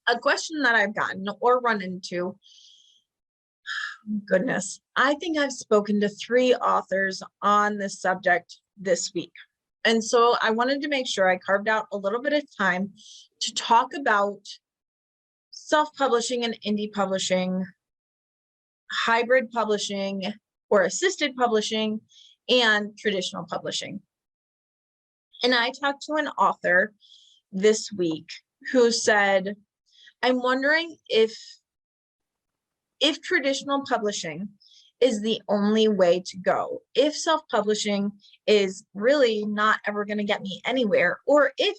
A question that I've gotten or run into, goodness, I think I've spoken to 3 authors on this subject this week. And so I wanted to make sure I carved out a little bit of time to talk about self-publishing and indie publishing, hybrid publishing or assisted publishing, and traditional publishing. And I talked to an author this week who said, I'm wondering if traditional publishing is the only way to go, if self-publishing is really not ever going to get me anywhere, or if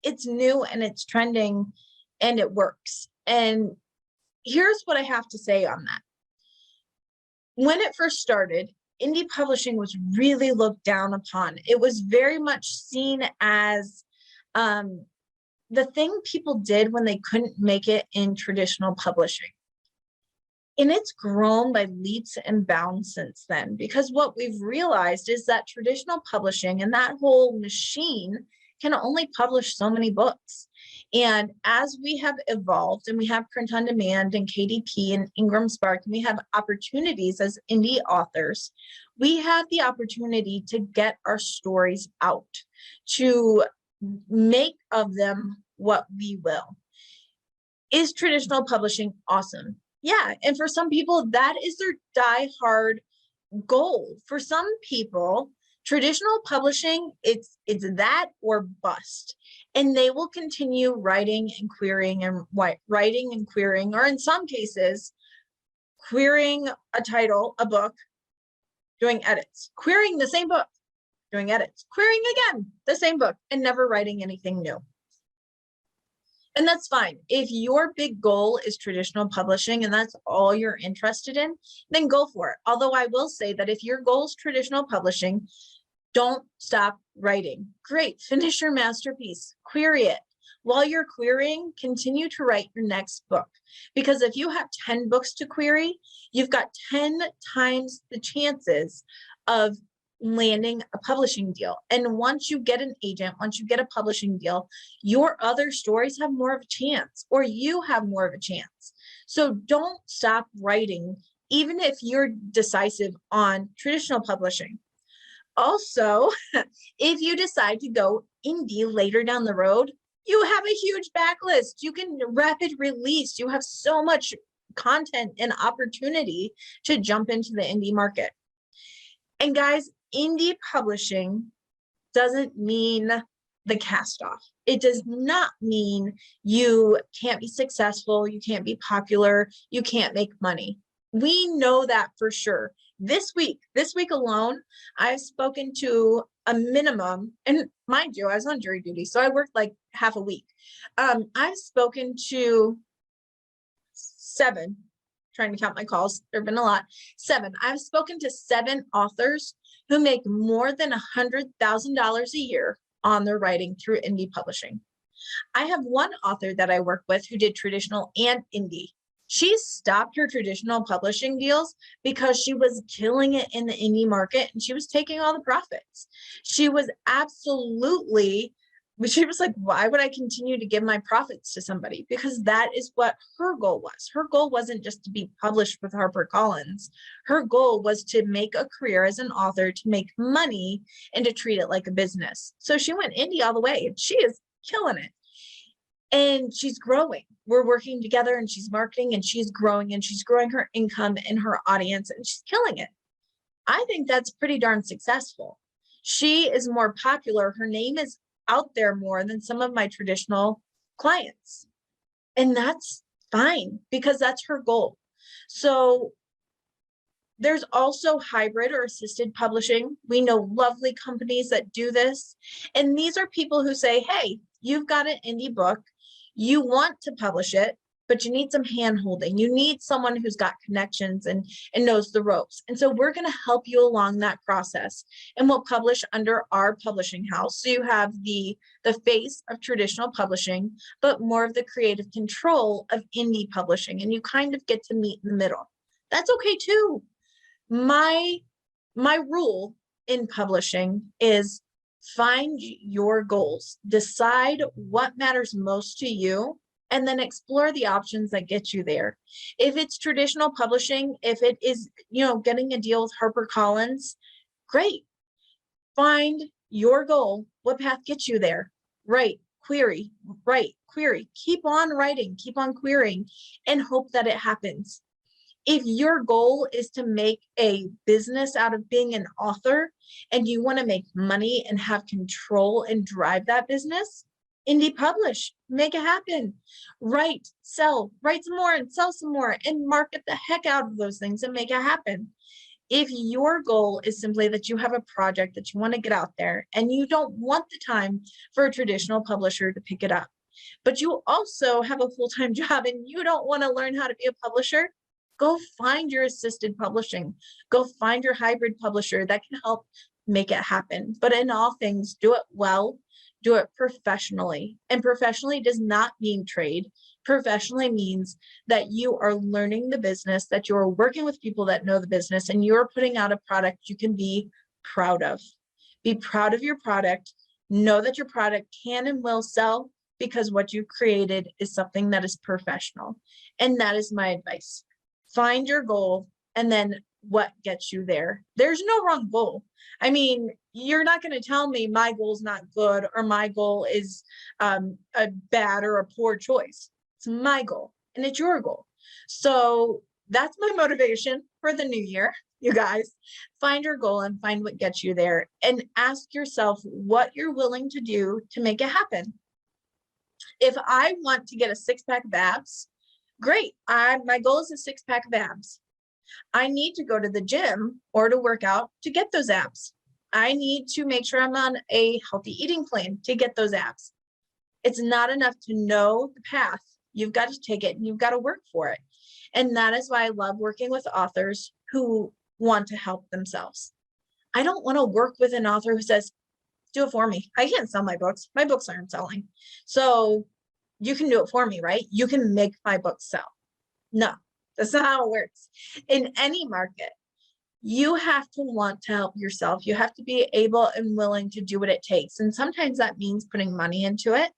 it's new and it's trending and it works. And here's what I have to say on that. When it first started, indie publishing was really looked down upon. It was very much seen as the thing people did when they couldn't make it in traditional publishing. And it's grown by leaps and bounds since then, because what we've realized is that traditional publishing and that whole machine can only publish so many books. And as we have evolved and we have print on demand and KDP and Ingram Spark, and we have opportunities as indie authors, we have the opportunity to get our stories out, to make of them what we will. Is traditional publishing awesome? Yeah, and for some people, that is their die-hard goal. For some people, traditional publishing, it's that or bust. And they will continue writing and querying, or in some cases, querying a title, a book, doing edits, querying the same book, doing edits, querying again, the same book, and never writing anything new. And that's fine. If your big goal is traditional publishing and that's all you're interested in, then go for it. Although I will say that if your goal is traditional publishing, don't stop writing. Great, finish your masterpiece, query it. While you're querying, continue to write your next book. Because if you have 10 books to query, you've got 10 times the chances of landing a publishing deal. And once you get an agent, once you get a publishing deal, your other stories have more of a chance, or you have more of a chance. So don't stop writing, even if you're decisive on traditional publishing. Also, if you decide to go indie later down the road, you have a huge backlist. You can rapid release. You have so much content and opportunity to jump into the indie market. And guys, indie publishing doesn't mean the cast off. It does not mean you can't be successful, you can't be popular, you can't make money. We know that for sure. This week alone, I've spoken to a minimum, and mind you, I was on jury duty, so I worked like half a week. I've spoken to 7, trying to count my calls, there have been a lot, 7. I've spoken to 7 authors who make more than $100,000 a year on their writing through indie publishing. I have one author that I work with who did traditional and indie. She stopped her traditional publishing deals because she was killing it in the indie market and she was taking all the profits. She was like, why would I continue to give my profits to somebody? Because that is what her goal was. Her goal wasn't just to be published with HarperCollins. Her goal was to make a career as an author, to make money, and to treat it like a business. So she went indie all the way and she is killing it. And she's growing. We're working together and she's marketing and she's growing her income and her audience and she's killing it. I think that's pretty darn successful. She is more popular. Her name is out there more than some of my traditional clients. And that's fine because that's her goal. So there's also hybrid or assisted publishing. We know lovely companies that do this. And these are people who say, hey, you've got an indie book. You want to publish it, but you need some hand holding. You need someone who's got connections and knows the ropes. And so we're going to help you along that process. And we'll publish under our publishing house. So you have the face of traditional publishing, but more of the creative control of indie publishing. And you kind of get to meet in the middle. That's okay too. My rule in publishing is find your goals, decide what matters most to you, and then explore the options that get you there. If it's traditional publishing, if it is, getting a deal with HarperCollins, great. Find your goal. What path gets you there? Write, query, write, query. Keep on writing, keep on querying, and hope that it happens. If your goal is to make a business out of being an author and you want to make money and have control and drive that business, indie publish, make it happen. Write, sell, write some more and sell some more and market the heck out of those things and make it happen. If your goal is simply that you have a project that you want to get out there and you don't want the time for a traditional publisher to pick it up, but you also have a full-time job and you don't want to learn how to be a publisher, go find your assisted publishing. Go find your hybrid publisher that can help make it happen. But in all things, do it well, do it professionally. And professionally does not mean trade. Professionally means that you are learning the business, that you're working with people that know the business, and you're putting out a product you can be proud of. Be proud of your product. Know that your product can and will sell because what you created is something that is professional. And that is my advice. Find your goal and then what gets you there. There's no wrong goal. I mean, you're not going to tell me my goal is not good or my goal is a bad or a poor choice. It's my goal and it's your goal. So that's my motivation for the new year, you guys. Find your goal and find what gets you there and ask yourself what you're willing to do to make it happen. If I want to get a 6-pack of abs, great. My goal is a 6-pack of abs. I need to go to the gym or to work out to get those abs. I need to make sure I'm on a healthy eating plan to get those abs. It's not enough to know the path. You've got to take it and you've got to work for it. And that is why I love working with authors who want to help themselves. I don't want to work with an author who says, do it for me. I can't sell my books. My books aren't selling. So you can do it for me, right? You can make my books sell. No, that's not how it works. In any market, you have to want to help yourself. You have to be able and willing to do what it takes. And sometimes that means putting money into it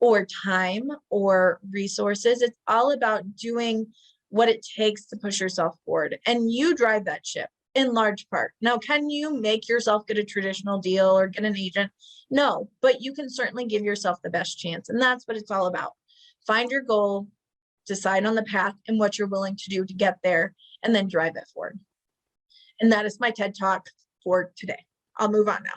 or time or resources. It's all about doing what it takes to push yourself forward. And you drive that ship in large part. Now, can you make yourself get a traditional deal or get an agent? No, but you can certainly give yourself the best chance. And that's what it's all about. Find your goal, decide on the path and what you're willing to do to get there, and then drive it forward. And that is my TED Talk for today. I'll move on now.